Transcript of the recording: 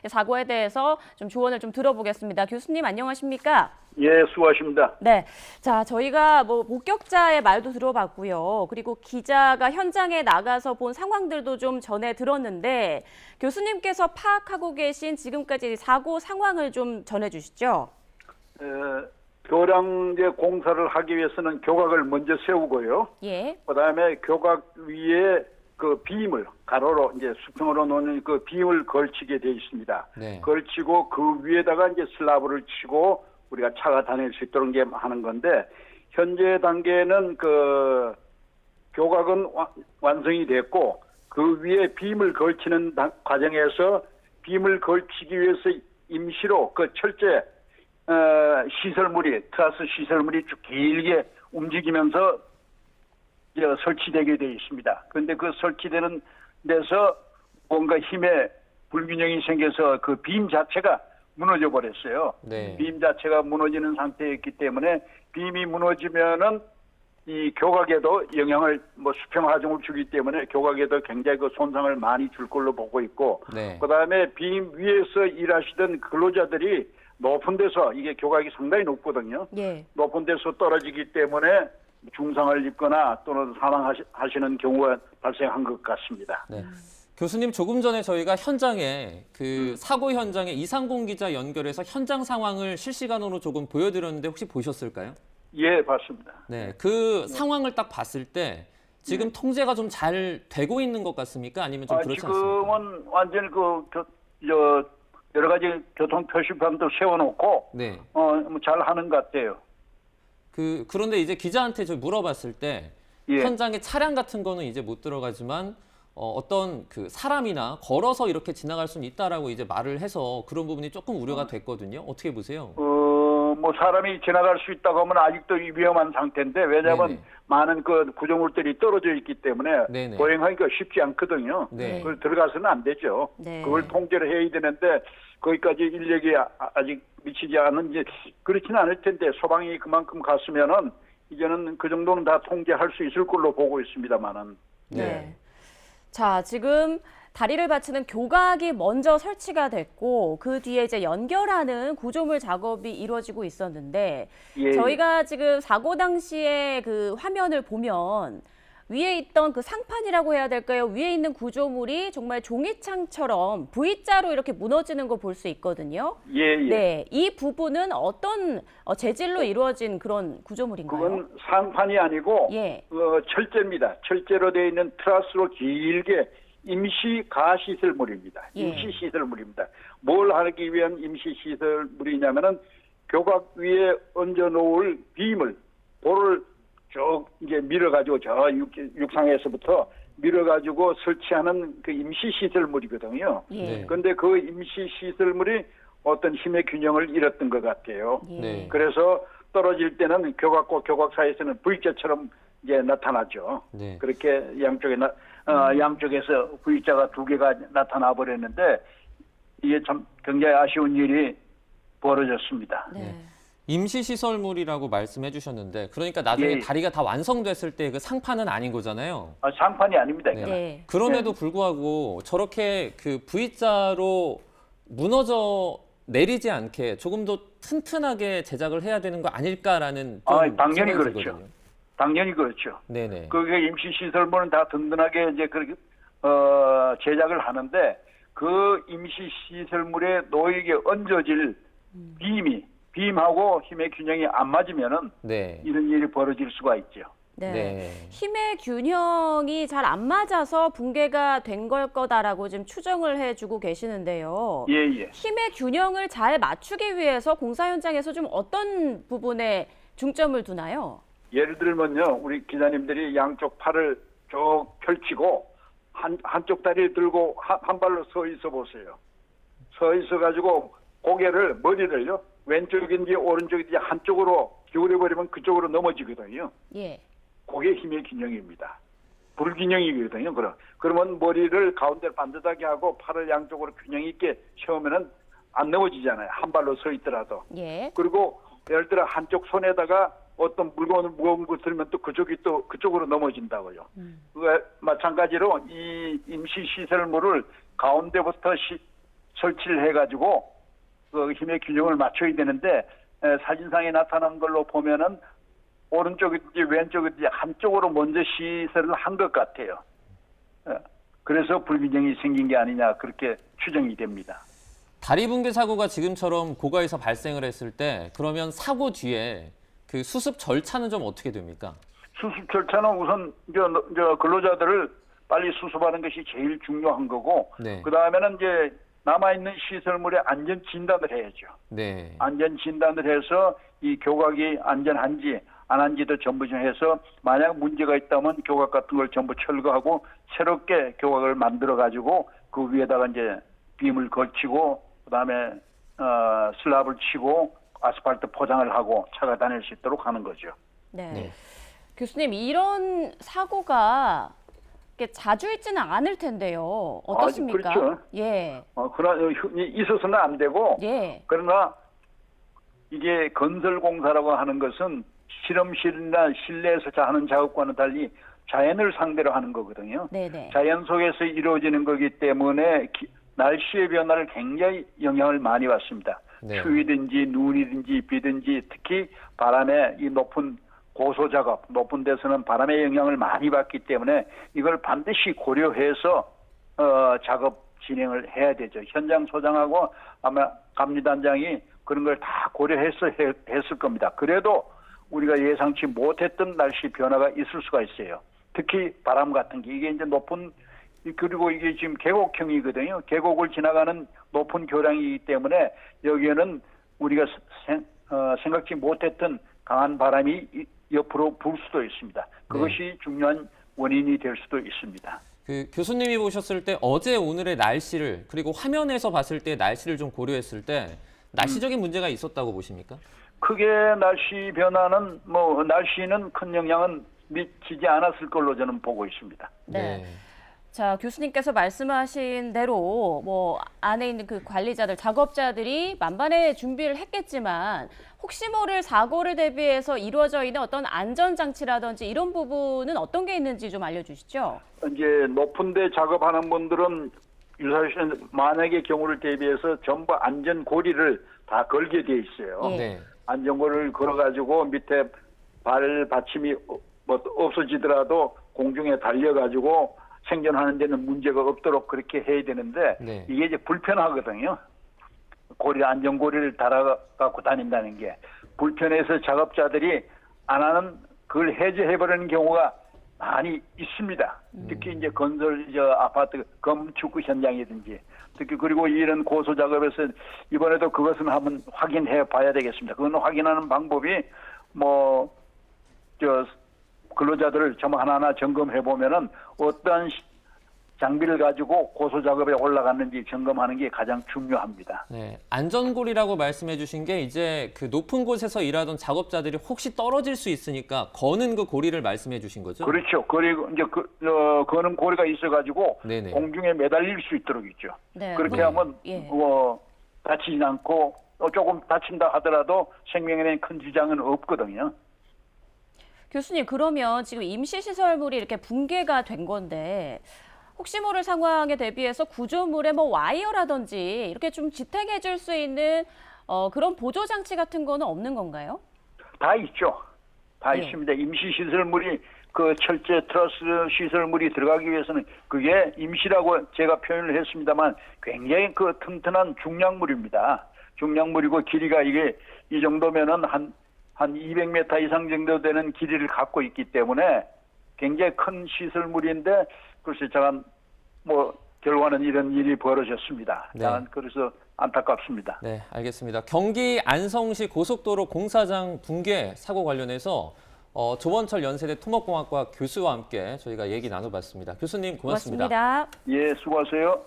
사고에 대해서 좀 조언을 좀 들어보겠습니다. 교수님 안녕하십니까? 예, 수고하십니다. 네. 자, 저희가 뭐 목격자의 말도 들어봤고요. 그리고 기자가 현장에 나가서 본 상황들도 좀 전해 들었는데 교수님께서 파악하고 계신 지금까지 사고 상황을 좀 전해 주시죠. 교량제 공사를 하기 위해서는 교각을 먼저 세우고요. 예. 그다음에 교각 위에 그 빔을 가로로 이제 수평으로 놓는 그 빔을 걸치게 돼 있습니다. 네. 걸치고 그 위에다가 이제 슬라브를 치고 우리가 차가 다닐 수 있도록 이제 하는 건데 현재 단계는 그 교각은 완성이 됐고 그 위에 빔을 걸치는 과정에서 빔을 걸치기 위해서 임시로 그 철제 시설물이 트라스 시설물이 쭉 길게 움직이면서 설치되게 되어 있습니다. 그런데 그 설치되는 데서 뭔가 힘의 불균형이 생겨서 그 빔 자체가 무너져 버렸어요. 네. 빔 자체가 무너지는 상태였기 때문에 빔이 무너지면은 이 교각에도 영향을 수평 하중을 주기 때문에 교각에도 굉장히 그 손상을 많이 줄 걸로 보고 있고 네. 그다음에 빔 위에서 일하시던 근로자들이 높은 데서 이게 교각이 상당히 높거든요. 예. 높은 데서 떨어지기 때문에 중상을 입거나 또는 사망하시는 경우가 발생한 것 같습니다. 네. 교수님, 조금 전에 저희가 현장에 그 사고 현장에 이상공 기자 연결해서 현장 상황을 실시간으로 조금 보여드렸는데 혹시 보셨을까요? 예, 봤습니다. 네, 그 상황을 딱 봤을 때 지금 통제가 좀 잘 되고 있는 것 같습니까? 아니면 좀 그렇지 않습니까? 지금은 완전히 여러 가지 교통 표시판도 세워놓고 네. 잘 하는 것 같아요. 그런데 이제 기자한테 저 물어봤을 때 예. 현장에 차량 같은 거는 이제 못 들어가지만 어떤 그 사람이나 걸어서 이렇게 지나갈 수는 있다라고 이제 말을 해서 그런 부분이 조금 우려가 됐거든요. 어떻게 보세요? 사람이 지나갈 수 있다고 하면 아직도 위험한 상태인데 왜냐하면 네네. 많은 그 구조물들이 떨어져 있기 때문에 네네. 보행하기가 쉽지 않거든요. 네. 그걸 들어가서는 안 되죠. 네. 그걸 통제를 해야 되는데 거기까지 인력이 아직 미치지 않은지 그렇지는 않을 텐데 소방이 그만큼 갔으면은 이제는 그 정도는 다 통제할 수 있을 걸로 보고 있습니다만은. 네. 자, 지금 다리를 받치는 교각이 먼저 설치가 됐고 그 뒤에 이제 연결하는 구조물 작업이 이루어지고 있었는데 예. 저희가 지금 사고 당시에 그 화면을 보면 위에 있던 그 상판이라고 해야 될까요? 위에 있는 구조물이 정말 종이창처럼 V자로 이렇게 무너지는 거 볼 수 있거든요. 예. 네, 이 부분은 어떤 재질로 이루어진 그런 구조물인가요? 그건 상판이 아니고 예. 철제입니다. 철제로 되어 있는 트라스로 길게 임시 가시설물입니다. 예. 임시 시설물입니다. 뭘 하기 위한 임시 시설물이냐면은 교각 위에 얹어 놓을 빔을 볼을 쭉 이제 밀어가지고 저 육상에서부터 밀어가지고 설치하는 그 임시 시설물이거든요. 예. 네. 그런데 그 임시 시설물이 어떤 힘의 균형을 잃었던 것 같아요. 예. 네. 그래서 떨어질 때는 교각과 교각 사이에서는 V자처럼 이제 나타나죠. 네. 그렇게 양쪽에서 V자가 두 개가 나타나 버렸는데 이게 참 굉장히 아쉬운 일이 벌어졌습니다. 네. 임시시설물이라고 말씀해 주셨는데 그러니까 나중에 예. 다리가 다 완성됐을 때 그 상판은 아닌 거잖아요. 상판이 아닙니다. 네. 이거는. 네. 그럼에도 불구하고 저렇게 그 V자로 무너져 내리지 않게 조금 더 튼튼하게 제작을 해야 되는 거 아닐까라는 좀 당연히 생각이 그렇죠. 들거든요. 당연히 그렇죠. 네네. 그게 임시 시설물은 다 든든하게 이제 그렇게 제작을 하는데 그 임시 시설물에 놓이게 얹어질 빔하고 힘의 균형이 안 맞으면은 네. 이런 일이 벌어질 수가 있죠. 네. 네. 힘의 균형이 잘 안 맞아서 붕괴가 된 걸 거다라고 지금 추정을 해주고 계시는데요. 예. 힘의 균형을 잘 맞추기 위해서 공사 현장에서 좀 어떤 부분에 중점을 두나요? 예를 들면요, 우리 기자님들이 양쪽 팔을 쭉 펼치고 한쪽 다리를 들고 한 발로 서 있어 보세요. 서 있어 가지고 머리를요, 왼쪽인지 오른쪽인지 한쪽으로 기울여 버리면 그쪽으로 넘어지거든요. 예. 그게 힘의 균형입니다. 불균형이거든요. 그러면 머리를 가운데 반듯하게 하고 팔을 양쪽으로 균형 있게 세우면은 안 넘어지잖아요. 한 발로 서 있더라도. 예. 그리고 예를 들어 한쪽 손에다가 어떤 무거운 거 들면 또 그쪽이 또 그쪽으로 넘어진다고요. 마찬가지로 이 임시 시설물을 가운데부터 설치를 해가지고 그 힘의 균형을 맞춰야 되는데 사진상에 나타난 걸로 보면은 오른쪽이든지 왼쪽이든지 한쪽으로 먼저 시설을 한 것 같아요. 그래서 불균형이 생긴 게 아니냐 그렇게 추정이 됩니다. 다리 붕괴 사고가 지금처럼 고가에서 발생을 했을 때 그러면 사고 뒤에 그 수습 절차는 좀 어떻게 됩니까? 수습 절차는 우선 저 근로자들을 빨리 수습하는 것이 제일 중요한 거고 네. 그 다음에는 이제 남아있는 시설물의 안전 진단을 해야죠. 네. 안전 진단을 해서 이 교각이 안전한지 안 한지도 전부 좀 해서 만약 문제가 있다면 교각 같은 걸 전부 철거하고 새롭게 교각을 만들어 가지고 그 위에다가 이제 빔을 걸치고 그다음에 슬랍을 치고 아스팔트 포장을 하고 차가 다닐 수 있도록 하는 거죠. 네. 네. 교수님, 이런 사고가 이렇게 자주 있지는 않을 텐데요. 어떻습니까? 그렇죠. 예. 그러나 있어서는 안 되고 예. 그러나 이게 건설공사라고 하는 것은 실험실이나 실내에서 하는 작업과는 달리 자연을 상대로 하는 거거든요. 네네. 자연 속에서 이루어지는 거기 때문에 날씨의 변화를 굉장히 영향을 많이 받습니다. 네. 추위든지 눈이든지 비든지 특히 바람의 이 높은 고소 작업, 높은 데서는 바람의 영향을 많이 받기 때문에 이걸 반드시 고려해서 작업 진행을 해야 되죠. 현장 소장하고 아마 감리단장이 그런 걸 다 고려해서 했을 겁니다. 그래도 우리가 예상치 못했던 날씨 변화가 있을 수가 있어요. 특히 바람 같은 게 이게 이제 높은 그리고 이게 지금 계곡형이거든요. 계곡을 지나가는 높은 교량이기 때문에 여기에는 우리가 생각지 못했던 강한 바람이 옆으로 불 수도 있습니다. 그것이 중요한 원인이 될 수도 있습니다. 그 교수님이 보셨을 때 어제 오늘의 날씨를 그리고 화면에서 봤을 때 날씨를 좀 고려했을 때 날씨적인 문제가 있었다고 보십니까? 크게 날씨 변화는 날씨는 큰 영향은 미치지 않았을 걸로 저는 보고 있습니다. 네. 자, 교수님께서 말씀하신 대로 뭐 안에 있는 그 관리자들, 작업자들이 만반의 준비를 했겠지만 혹시 모를 사고를 대비해서 이루어져 있는 어떤 안전장치라든지 이런 부분은 어떤 게 있는지 좀 알려주시죠. 이제 높은 데 작업하는 분들은 유사시 만약의 경우를 대비해서 전부 안전고리를 다 걸게 돼 있어요. 예. 네. 안전고리를 걸어가지고 밑에 발 받침이 없어지더라도 공중에 달려가지고 생존하는 데는 문제가 없도록 그렇게 해야 되는데 네. 이게 이제 불편하거든요. 안전고리를 달아갖고 다닌다는 게 불편해서 작업자들이 안 하는 그걸 해제해버리는 경우가 많이 있습니다. 특히 이제 건설 아파트 건축 현장이든지 특히 그리고 이런 고소 작업에서 이번에도 그것은 한번 확인해 봐야 되겠습니다. 그건 확인하는 방법이 근로자들을 하나하나 점검해 보면은 어떠한 장비를 가지고 고소 작업에 올라갔는지 점검하는 게 가장 중요합니다. 네, 안전고리라고 말씀해 주신 게 이제 그 높은 곳에서 일하던 작업자들이 혹시 떨어질 수 있으니까 거는 그 고리를 말씀해 주신 거죠? 그렇죠. 그리고 이제 거는 고리가 있어가지고 네네. 공중에 매달릴 수 있도록 있죠. 네. 그렇게 하면 예. 다치지 않고 조금 다친다 하더라도 생명에 대한 큰 지장은 없거든요. 교수님, 그러면 지금 임시시설물이 이렇게 붕괴가 된 건데 혹시 모를 상황에 대비해서 구조물에 와이어라든지 이렇게 좀 지탱해 줄 수 있는 그런 보조 장치 같은 거는 없는 건가요? 다 있죠. 다 예. 있습니다. 임시시설물이 그 철제 트러스 시설물이 들어가기 위해서는 그게 임시라고 제가 표현을 했습니다만 굉장히 그 튼튼한 중량물입니다. 중량물이고 길이가 이게 이 정도면은 한 200m 이상 정도 되는 길이를 갖고 있기 때문에 굉장히 큰 시설물인데 글쎄 제가 결과는 이런 일이 벌어졌습니다. 네. 그래서 안타깝습니다. 네, 알겠습니다. 경기 안성시 고속도로 공사장 붕괴 사고 관련해서 조원철 연세대 토목공학과 교수와 함께 저희가 얘기 나눠봤습니다. 교수님 고맙습니다. 고맙습니다. 예, 수고하세요.